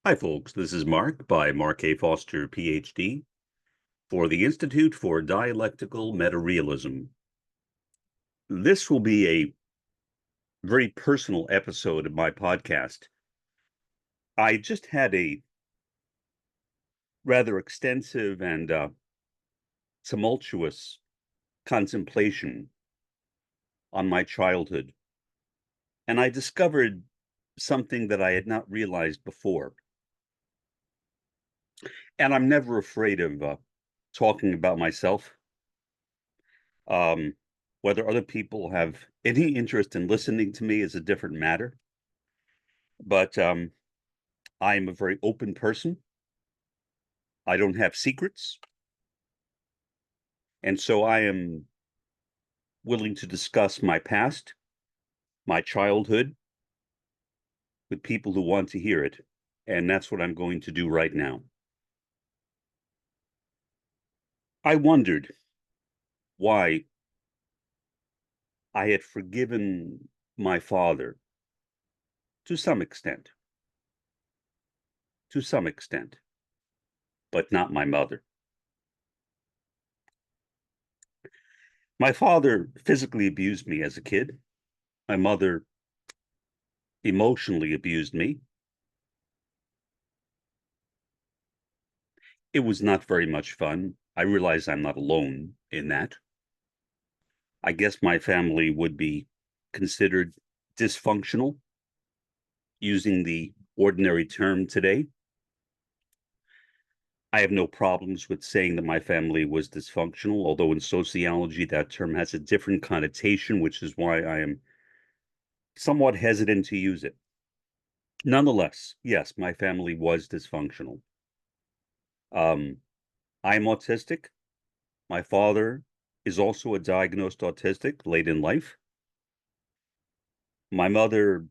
Hi, folks. This is Mark by Mark A. Foster, Ph.D., for the Institute for Dialectical Meta-Realism. This will be a very personal episode of my podcast. I just had a rather extensive and tumultuous contemplation on my childhood, and I discovered something that I had not realized before. And I'm never afraid of talking about myself. Um, Whether other people have any interest in listening to me is a different matter. But I am a very open person. I don't have secrets. And so I am willing to discuss my past, my childhood, with people who want to hear it. And that's what I'm going to do right now. I wondered why I had forgiven my father to some extent, but not my mother. My father physically abused me as a kid. My mother emotionally abused me. It was not very much fun. I realize I'm not alone in that. I guess my family would be considered dysfunctional, using the ordinary term today. I have no problems with saying that my family was dysfunctional, although in sociology that term has a different connotation, which is why I am somewhat hesitant to use it. Nonetheless, yes, my family was dysfunctional. Um, I'm autistic. My father is also a diagnosed autistic late in life. My mother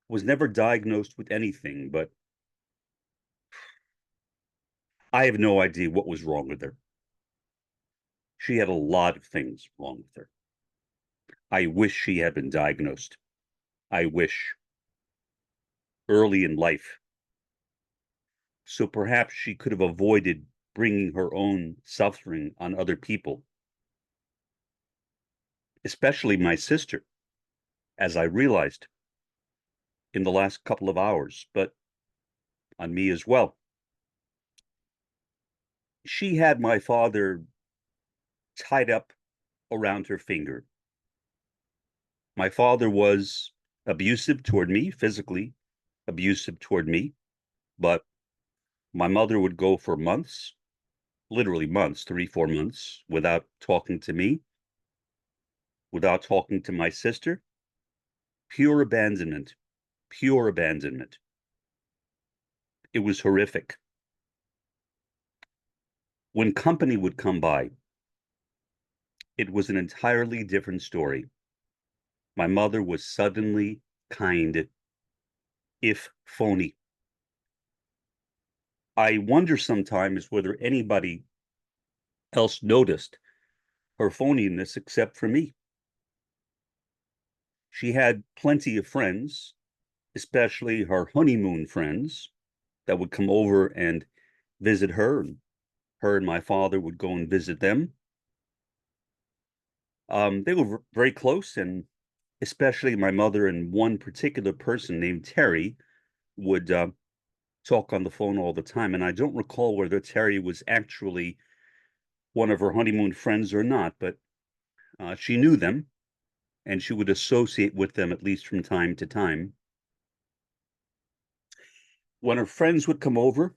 was never diagnosed with anything, but I have no idea what was wrong with her. She had a lot of things wrong with her. I wish she had been diagnosed. I wish early in life. So perhaps she could have avoided bringing her own suffering on other people, especially my sister, as I realized in the last couple of hours, but on me as well. She had my father tied up around her finger. My father was abusive toward me, physically abusive toward me, but my mother would go for months, literally months, 3, 4 months, without talking to me, without talking to my sister. Pure abandonment, pure abandonment. It was horrific. When company would come by, it was an entirely different story. My mother was suddenly kind, if phony. I wonder sometimes whether anybody else noticed her phoniness except for me. She had plenty of friends, especially her honeymoon friends, that would come over and visit her, and her and my father would go and visit them. They were very close, and especially my mother and one particular person named Terry would talk on the phone all the time. And I don't recall whether Terry was actually one of her honeymoon friends or not, but she knew them and she would associate with them at least from time to time. When her friends would come over,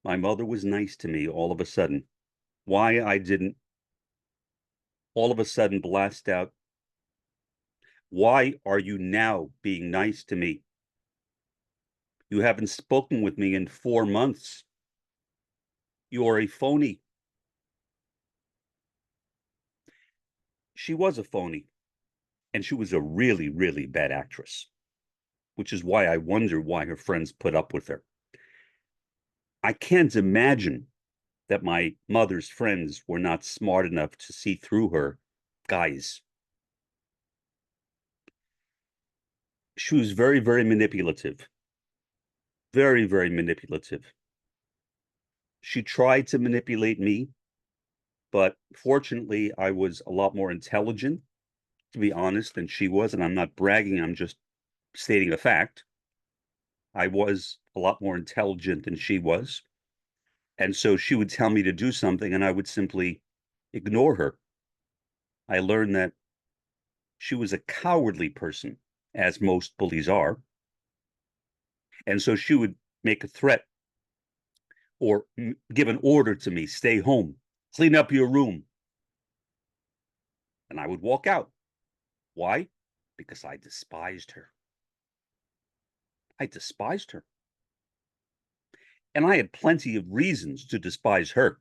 my mother was nice to me all of a sudden. Why I didn't all of a sudden blast out, "Why are you now being nice to me? You haven't spoken with me in 4 months. You are a phony." She was a phony, and she was a really, really bad actress, which is why I wonder why her friends put up with her. I can't imagine that my mother's friends were not smart enough to see through her guise. She was very, very manipulative. very, very manipulative. She tried to manipulate me, but fortunately, I was a lot more intelligent, to be honest, than she was. And I'm not bragging, I'm just stating a fact. I was a lot more intelligent than she was. And so she would tell me to do something, and I would simply ignore her. I learned that she was a cowardly person, as most bullies are. And so she would make a threat or give an order to me, stay home, clean up your room. And I would walk out. Why? Because I despised her. I despised her. And I had plenty of reasons to despise her,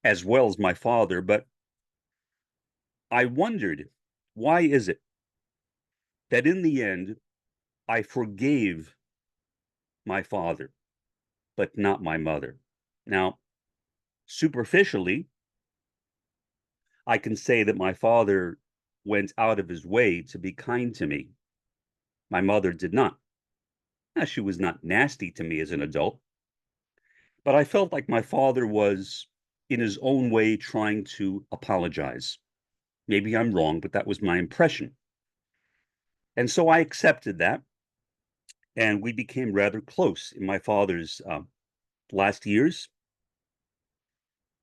as well as my father. But I wondered, why is it that in the end, I forgave my father, but not my mother? Now, superficially, I can say that my father went out of his way to be kind to me. My mother did not. Now, she was not nasty to me as an adult, but I felt like my father was, in his own way, trying to apologize. Maybe I'm wrong, but that was my impression. And so I accepted that, and we became rather close in my father's last years.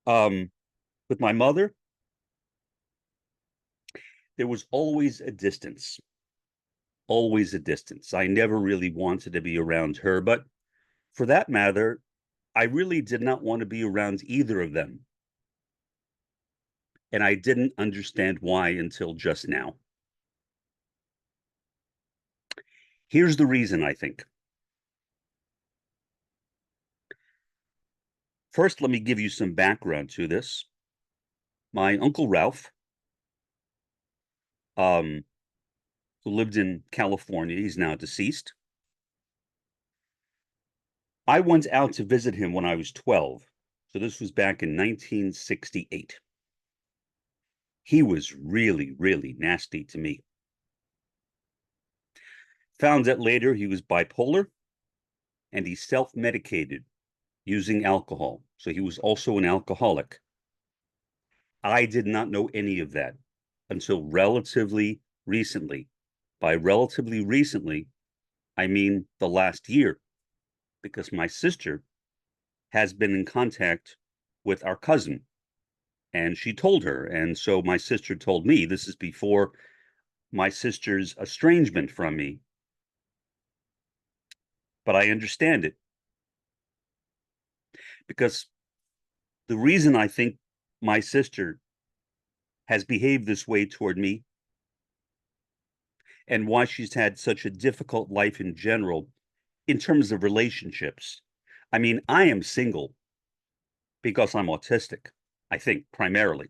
With my mother, there was always a distance, always a distance. I never really wanted to be around her, but for that matter, I really did not want to be around either of them. And I didn't understand why until just now. Here's the reason, I think. First, let me give you some background to this. My Uncle Ralph, who lived in California, he's now deceased. I went out to visit him when I was 12. So this was back in 1968. He was really, really nasty to me. Found out later he was bipolar and he self-medicated using alcohol. So he was also an alcoholic. I did not know any of that until relatively recently. By relatively recently, I mean the last year, because my sister has been in contact with our cousin and she told her. And so my sister told me, this is before my sister's estrangement from me. But I understand it because the reason I think my sister has behaved this way toward me and why she's had such a difficult life in general in terms of relationships. I mean, I am single because I'm autistic, I think, primarily.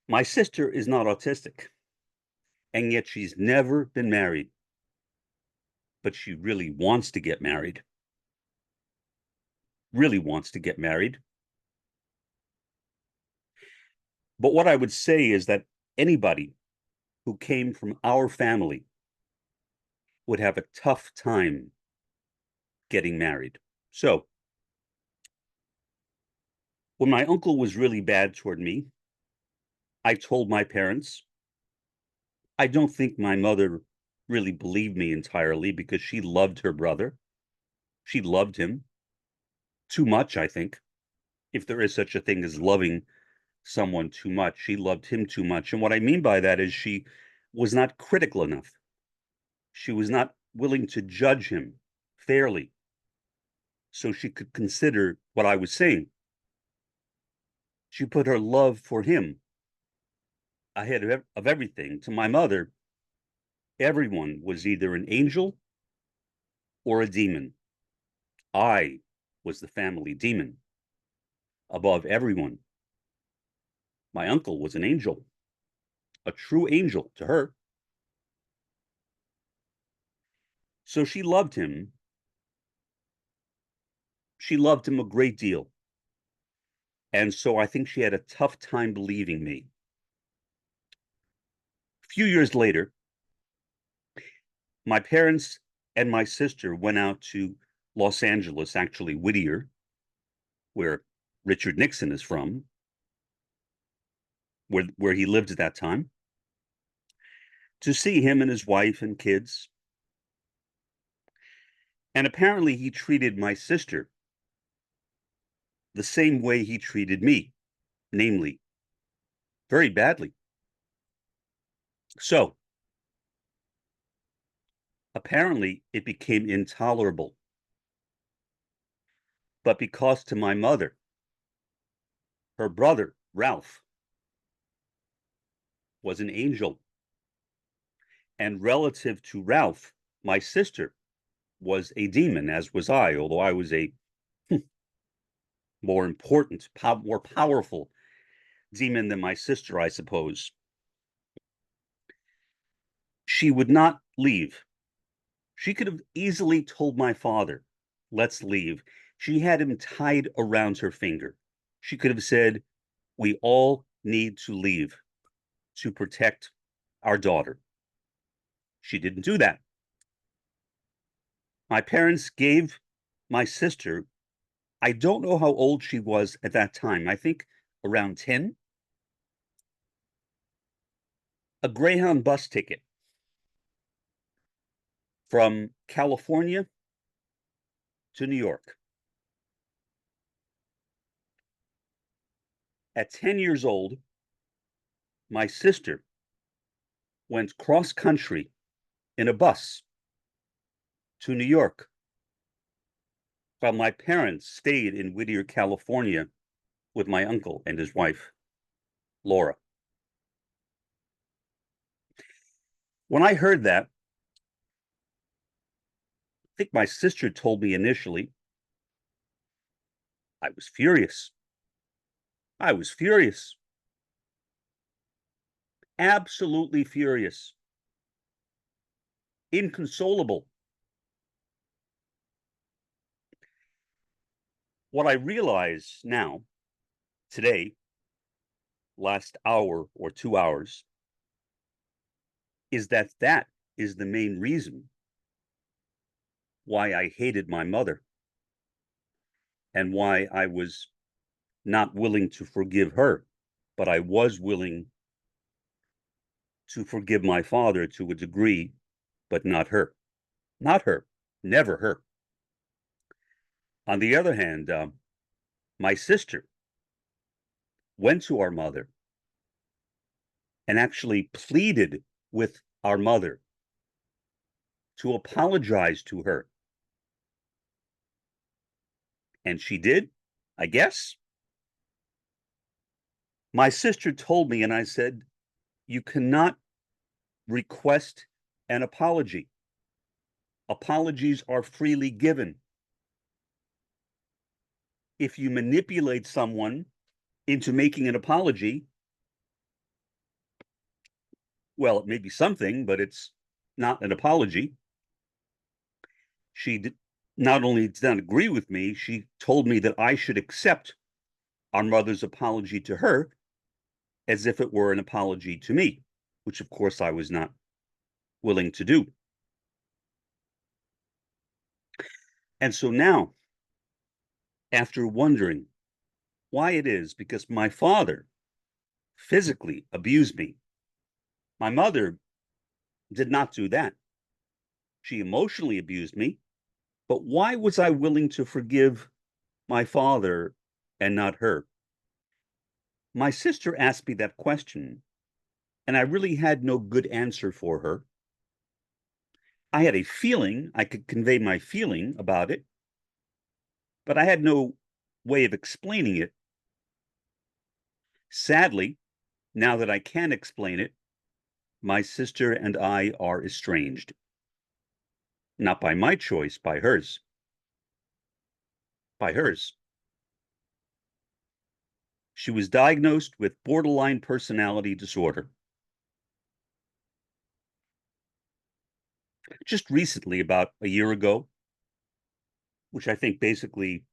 My sister is not autistic, and yet she's never been married, but she really wants to get married. Really wants to get married. But what I would say is that anybody who came from our family would have a tough time getting married. So, when my uncle was really bad toward me, I told my parents. I don't think my mother really believed me entirely because she loved her brother. She loved him too much, I think. If there is such a thing as loving someone too much, she loved him too much. And what I mean by that is she was not critical enough. She was not willing to judge him fairly so she could consider what I was saying. She put her love for him ahead of everything. To my mother, everyone was either an angel or a demon. I was the family demon above everyone. My uncle was an angel, a true angel to her. So she loved him. She loved him a great deal. And so I think she had a tough time believing me. A few years later, my parents and my sister went out to Los Angeles, actually Whittier, where Richard Nixon is from, where he lived at that time, to see him and his wife and kids. And apparently he treated my sister the same way he treated me, namely, very badly. So apparently it became intolerable. But because to my mother, her brother, Ralph, was an angel, and relative to Ralph, my sister was a demon, as was I, although I was a more important, more powerful demon than my sister, I suppose. She would not leave. She could have easily told my father, let's leave. She had him tied around her finger. She could have said, we all need to leave to protect our daughter. She didn't do that. My parents gave my sister, I don't know how old she was at that time, I think around 10, a Greyhound bus ticket from California to New York. At 10 years old, my sister went cross country in a bus to New York, while my parents stayed in Whittier, California with my uncle and his wife, Laura. When I heard that, I think my sister told me initially, I was furious. I was furious. Absolutely furious. Inconsolable. What I realize now, today, last hour or 2 hours, is that that is the main reason why I hated my mother and why I was not willing to forgive her, but I was willing to forgive my father to a degree, but not her. Not her. Never her. On the other hand, my sister went to our mother and actually pleaded with our mother to apologize to her. And she did, I guess. My sister told me, and I said, you cannot request an apology. Apologies are freely given. If you manipulate someone into making an apology, well, it may be something, but it's not an apology. She not only did not agree with me, she told me that I should accept our mother's apology to her as if it were an apology to me, which of course I was not willing to do. And so now, after wondering why it is, because my father physically abused me, my mother did not do that. She emotionally abused me, but why was I willing to forgive my father and not her? My sister asked me that question, and I really had no good answer for her. I had a feeling, I could convey my feeling about it, but I had no way of explaining it. Sadly, now that I can explain it, my sister and I are estranged. Not by my choice, by hers. By hers. She was diagnosed with borderline personality disorder. Just recently, about a year ago, which I think basically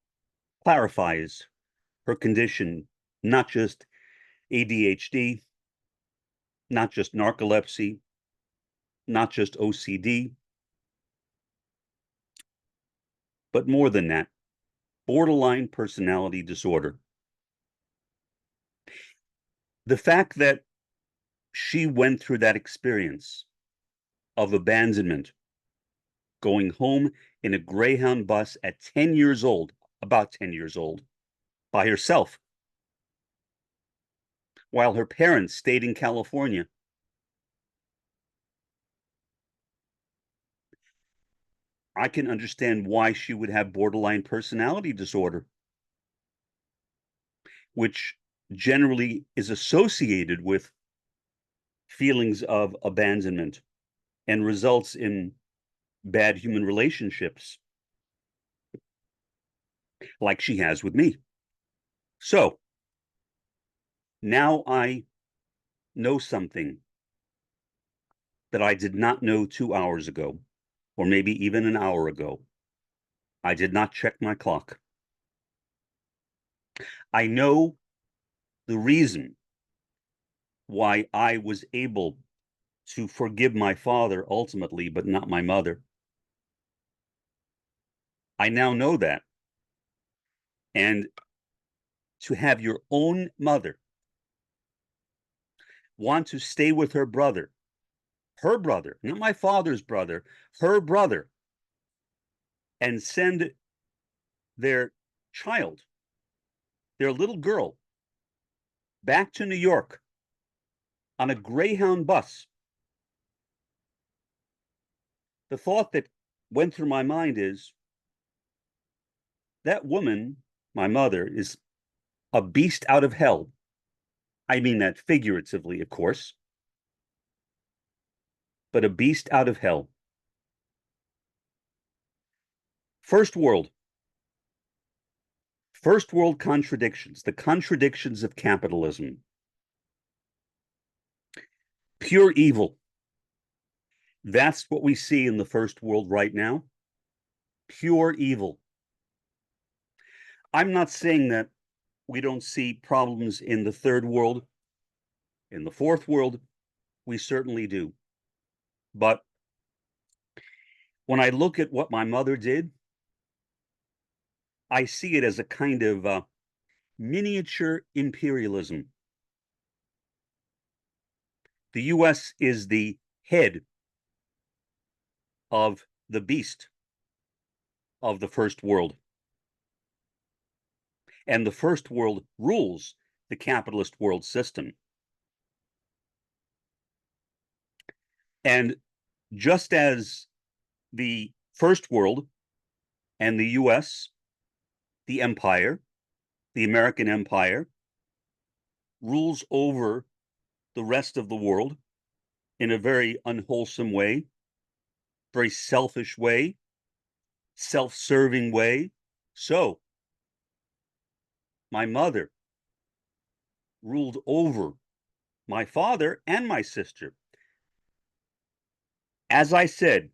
clarifies her condition, not just ADHD, not just narcolepsy, not just OCD, but more than that, borderline personality disorder. The fact that she went through that experience of abandonment, going home in a Greyhound bus at 10 years old, about 10 years old, by herself, while her parents stayed in California. I can understand why she would have borderline personality disorder, which generally is associated with feelings of abandonment and results in bad human relationships, like she has with me. So now I know something that I did not know 2 hours ago, or maybe even an hour ago. I did not check my clock. I know the reason why I was able to forgive my father ultimately, but not my mother. I now know that. And to have your own mother want to stay with her brother, not my father's brother, her brother, and send their child, their little girl, back to New York on a Greyhound bus. The thought that went through my mind is that woman, my mother, is a beast out of hell. I mean that figuratively, of course, but a beast out of hell. First world. First world contradictions, the contradictions of capitalism. Pure evil. That's what we see in the first world right now. Pure evil. I'm not saying that we don't see problems in the third world. In the fourth world, we certainly do. But when I look at what my mother did, I see it as a kind of miniature imperialism. The US is the head of the beast of the first world. And the first world rules the capitalist world system. And just as the first world and the US, the empire, the American empire, rules over the rest of the world in a very unwholesome way, very selfish way, self-serving way. So my mother ruled over my father and my sister. As I said,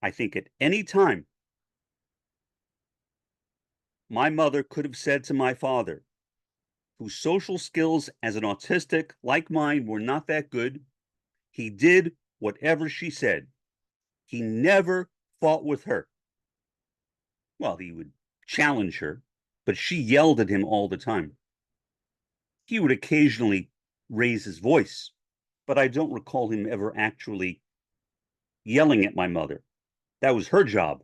I think at any time, my mother could have said to my father, whose social skills as an autistic like mine were not that good, he did whatever she said. He never fought with her. Well, he would challenge her, but she yelled at him all the time. He would occasionally raise his voice, but I don't recall him ever actually yelling at my mother. That was her job.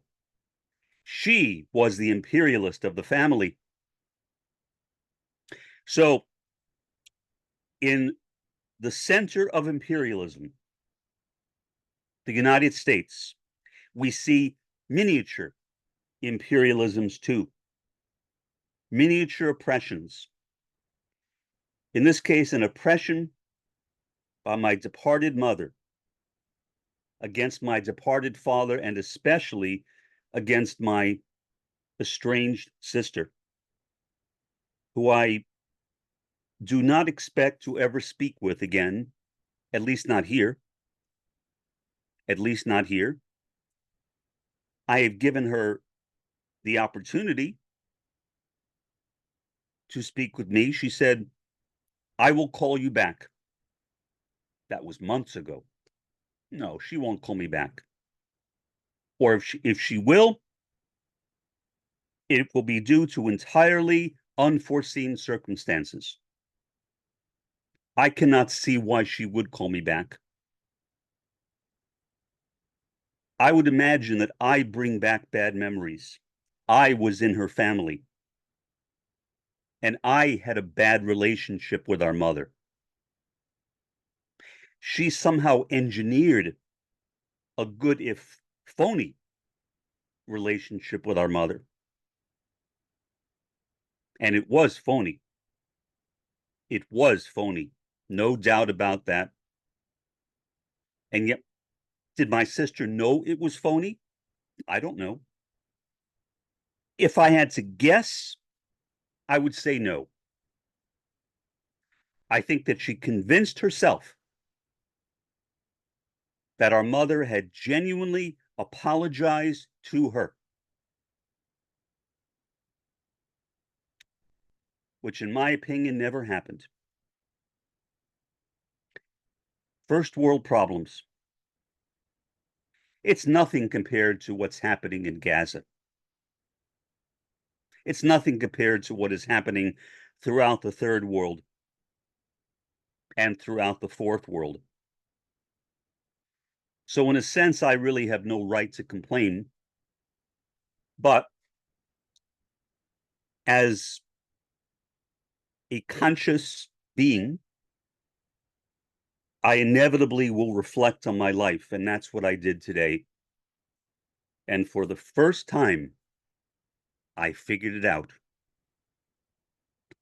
She was the imperialist of the family. So, in the center of imperialism, the United States, we see miniature imperialisms too, miniature oppressions. In this case, an oppression by my departed mother against my departed father, and especially against my estranged sister, who I do not expect to ever speak with again, at least not here. At least not here. I have given her the opportunity to speak with me. She said, I will call you back. That was months ago. No, she won't call me back. Or if she will, It will be due to entirely unforeseen circumstances. I cannot see why she would call me back. I would imagine that I bring back bad memories. I was in her family, and I had a bad relationship with our mother. She somehow engineered a good, if phony, relationship with our mother. And it was phony. It was phony. No doubt about that. And yet, did my sister know it was phony? I don't know. If I had to guess, I would say no. I think that she convinced herself that our mother had genuinely apologized to her, which in my opinion never happened. First world problems. It's nothing compared to what's happening in Gaza. It's nothing compared to what is happening throughout the third world and throughout the fourth world. So in a sense, I really have no right to complain. But as a conscious being, I inevitably will reflect on my life, and that's what I did today. And for the first time, I figured it out.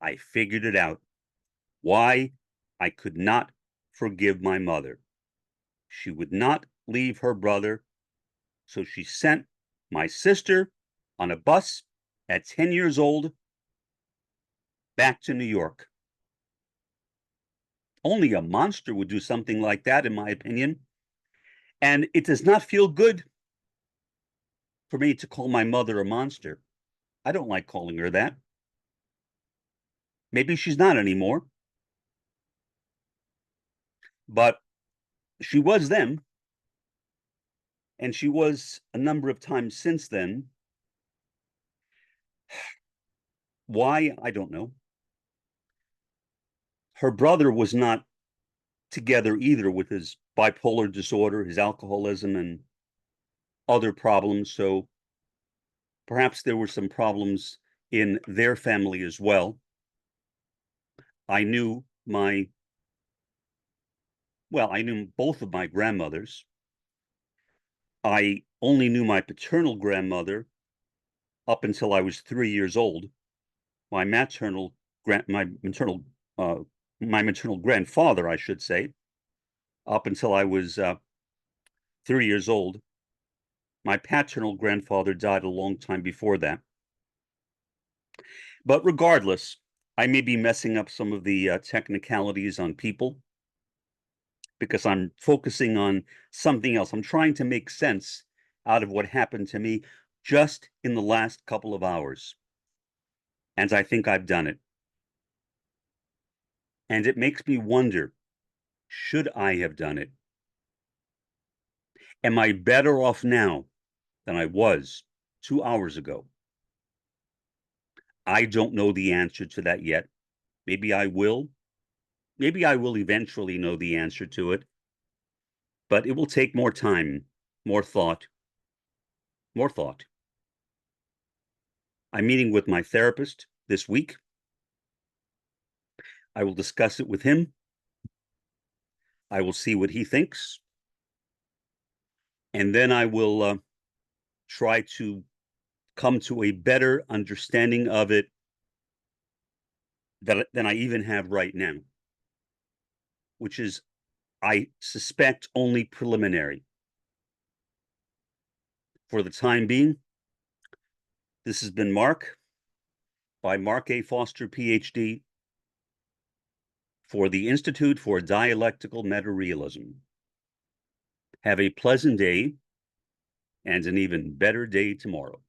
I figured it out. Why I could not forgive my mother. She would not leave her brother, so she sent my sister on a bus at 10 years old back to New York. Only a monster would do something like that, in my opinion. And it does not feel good for me to call my mother a monster. I don't like calling her that. Maybe she's not anymore, but she was then, and she was a number of times since then. Why? I don't know. Her brother was not together either with his bipolar disorder, his alcoholism, and other problems. So perhaps there were some problems in their family as well. I knew I knew both of my grandmothers. I only knew my paternal grandmother up until I was 3 years old. My maternal my maternal grandfather, I should say, up until I was 3 years old. My paternal grandfather died a long time before that. But regardless, I may be messing up some of the technicalities on people because I'm focusing on something else. I'm trying to make sense out of what happened to me just in the last couple of hours. And I think I've done it. And it makes me wonder, should I have done it? Am I better off now than I was 2 hours ago? I don't know the answer to that yet. Maybe I will. Maybe I will eventually know the answer to it. But it will take more time, more thought, more thought. I'm meeting with my therapist this week. I will discuss it with him. I will see what he thinks. And then I will try to come to a better understanding of it than I even have right now, which is, I suspect, only preliminary. For the time being, this has been Mark by Mark A. Foster, Ph.D., for the Institute for Dialectical Meta-Realism. Have a pleasant day and an even better day tomorrow.